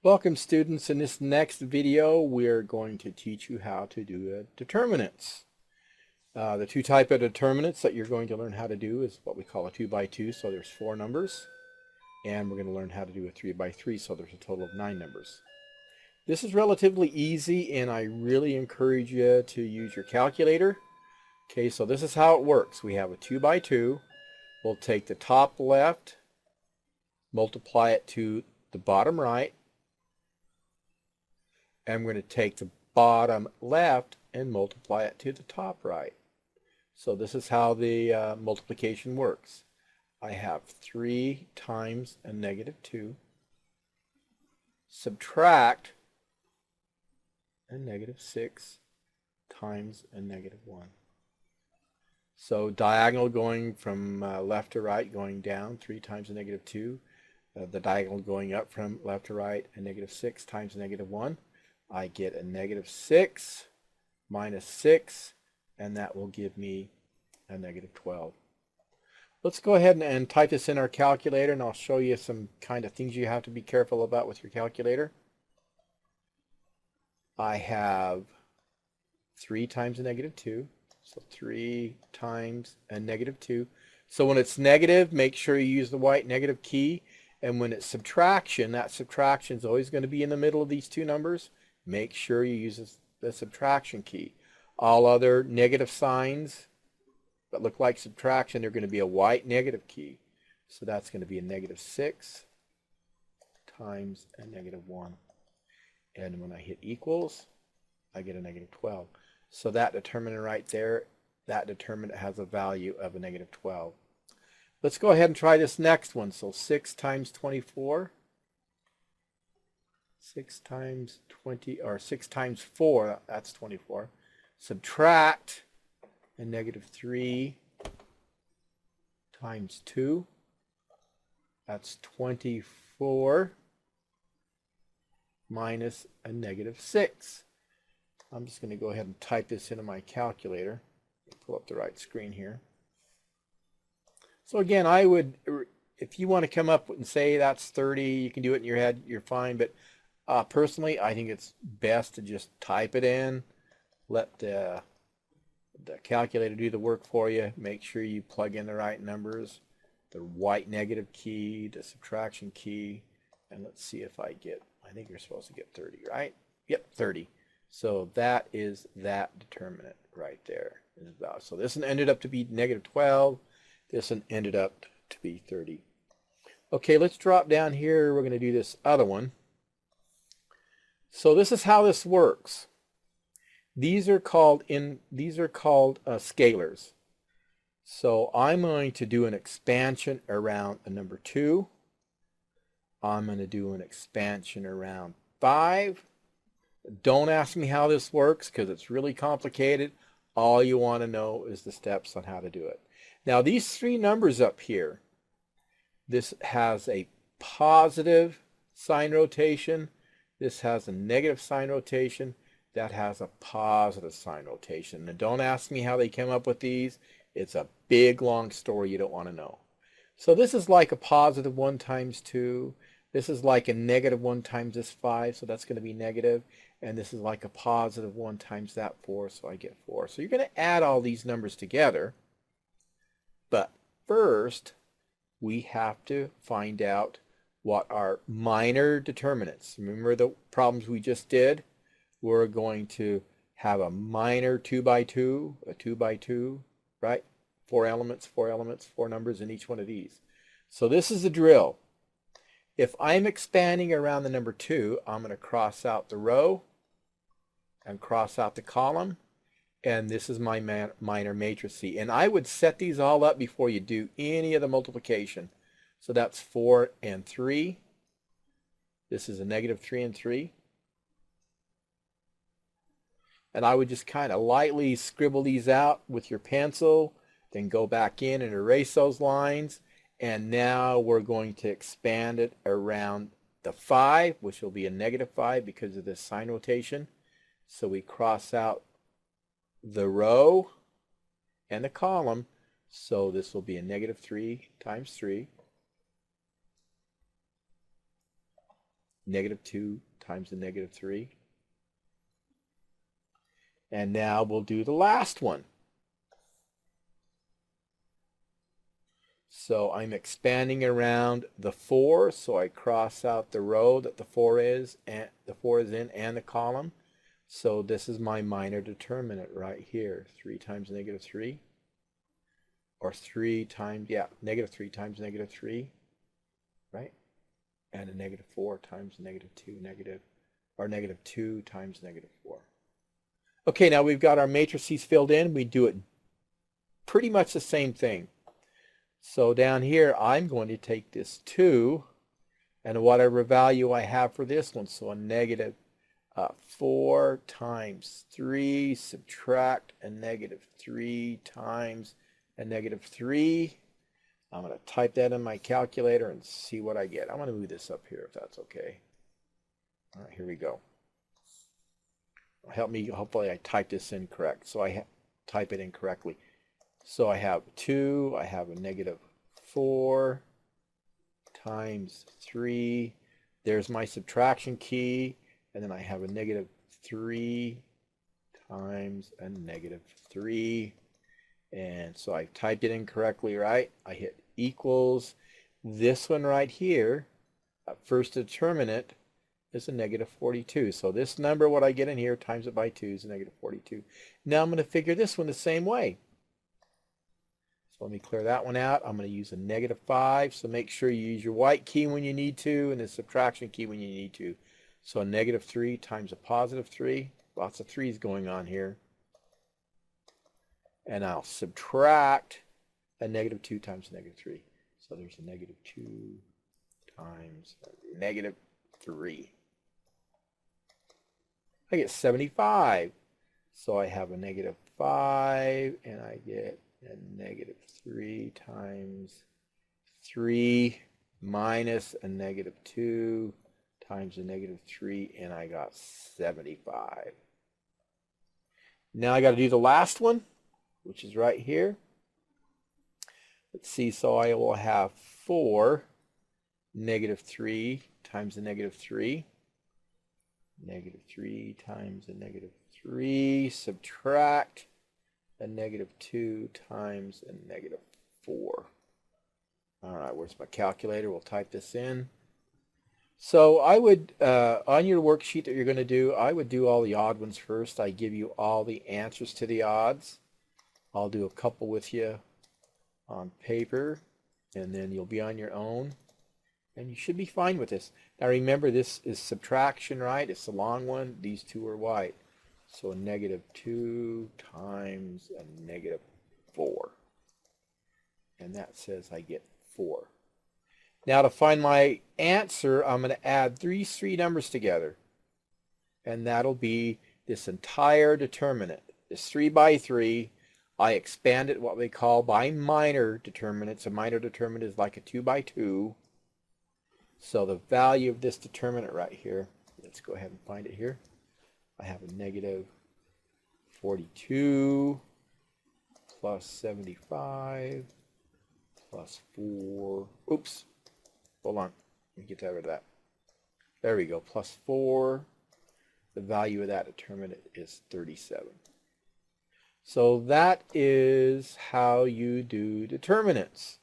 Welcome students. In this next video we're going to teach you how to do determinants. The two type of determinants that you're going to learn how to do is what we call a 2 by 2, so there's 4 numbers, and we're going to learn how to do a 3 by 3, so there's a total of 9 numbers. This is relatively easy, and I really encourage you to use your calculator. Okay, so this is how it works. We have a 2 by 2. We'll take the top left, multiply it to the bottom right, and we're going to take the bottom left and multiply it to the top right. So this is how the multiplication works. I have 3 times a negative 2, subtract a negative 6 times a negative 1. So diagonal going from left to right, going down, 3 times a negative 2. The diagonal going up from left to right, a negative 6 times a negative 1. I get a negative 6 minus 6, and that will give me a negative 12. Let's go ahead and type this in our calculator, and I'll show you some kind of things you have to be careful about with your calculator. I have 3 times a negative 2, so 3 times a negative 2. So when it's negative, make sure you use the white negative key, and when it's subtraction, that subtraction is always going to be in the middle of these two numbers. Make sure you use the subtraction key. All other negative signs that look like subtraction, they're going to be a white negative key. So that's going to be a negative 6 times a negative 1. And when I hit equals, I get a negative 12. So that determinant right there, that determinant has a value of a negative 12. Let's go ahead and try this next one. So 6 times 24. 6 times 20, or 6 times 4, that's 24. Subtract a negative 3 times 2, that's 24, minus a negative 6. I'm just going to go ahead and type this into my calculator. Pull up the right screen here. So again, I would, if you want to come up and say that's 30, you can do it in your head, you're fine, but personally, I think it's best to just type it in, let the calculator do the work for you. Make sure you plug in the right numbers, the white negative key, the subtraction key, and let's see if I think you're supposed to get 30, right? Yep, 30. So that is that determinant right there. So this one ended up to be negative 12. This one ended up to be 30. Okay, let's drop down here. We're going to do this other one. So this is how this works. These are called scalars. So I'm going to do an expansion around a number 2. I'm going to do an expansion around 5. Don't ask me how this works because it's really complicated. All you want to know is the steps on how to do it. Now these 3 numbers up here, this has a positive sign rotation. This has a negative sign rotation. That has a positive sign rotation. And don't ask me how they came up with these. It's a big, long story you don't want to know. So this is like a positive 1 times 2. This is like a negative 1 times this 5, so that's going to be negative. And this is like a positive 1 times that 4, so I get 4. So you're going to add all these numbers together. But first, we have to find out what are minor determinants. Remember the problems we just did? We're going to have a minor 2 by 2, a 2 by 2, right? 4 elements, 4 numbers in each one of these. So this is the drill. If I'm expanding around the number 2, I'm going to cross out the row and cross out the column. And this is my minor matrix. And I would set these all up before you do any of the multiplication. So that's 4 and 3. This is a negative 3 and 3. And I would just kind of lightly scribble these out with your pencil, then go back in and erase those lines. And now we're going to expand it around the 5, which will be a negative 5 because of this sign rotation. So we cross out the row and the column. So this will be a negative 3 times 3. negative 2 times the negative 3. And now we'll do the last one. So I'm expanding around the 4, so I cross out the row that the 4 is, and the 4 is in, and the column. So this is my minor determinant right here. 3 times negative 3. Or 3 times, yeah, negative 3 times negative 3, right? And a negative 4 times negative 2, or negative 2 times negative 4. Okay, now we've got our matrices filled in. We do it pretty much the same thing. So down here, I'm going to take this 2 and whatever value I have for this one. So a negative 4 times 3, subtract a negative 3 times a negative 3. I'm going to type that in my calculator and see what I get. I'm going to move this up here if that's okay. All right, here we go. Help me, hopefully I type this in correct. So I type it in correctly. So I have 2, I have a negative 4 times 3. There's my subtraction key. And then I have a negative 3 times a negative 3. And so I typed it in correctly, right? I hit equals. This one right here, first determinant, is a negative 42. So this number, what I get in here, times it by 2 is a negative 42. Now I'm going to figure this one the same way. So let me clear that one out. I'm going to use a negative 5. So make sure you use your white key when you need to and the subtraction key when you need to. So a negative 3 times a positive 3. Lots of 3's going on here. And I'll subtract a negative 2 times negative 3. So there's a negative 2 times negative 3. I get 75. So I have a negative 5, and I get a negative 3 times 3 minus a negative 2 times a negative 3, and I got 75. Now I got to do the last one, which is right here. Let's see, so I will have 4 negative 3 times the negative 3. Negative 3 times the negative 3, subtract a negative 2 times a negative 4. All right, where's my calculator? We'll type this in. So I would, on your worksheet that you're going to do, I would do all the odd ones first. I give you all the answers to the odds. I'll do a couple with you on paper, and then you'll be on your own. And you should be fine with this. Now remember, this is subtraction, right? It's the long one. These two are white. So a negative 2 times a negative 4. And that says I get 4. Now to find my answer, I'm going to add these three numbers together. And that'll be this entire determinant. This 3 by 3. I expand it what we call by minor determinants. A minor determinant is like a 2 by 2. So the value of this determinant right here, let's go ahead and find it here. I have a negative 42 plus 75 plus 4. Oops. Hold on. Let me get rid of that. There we go. Plus 4. The value of that determinant is 37. So that is how you do determinants.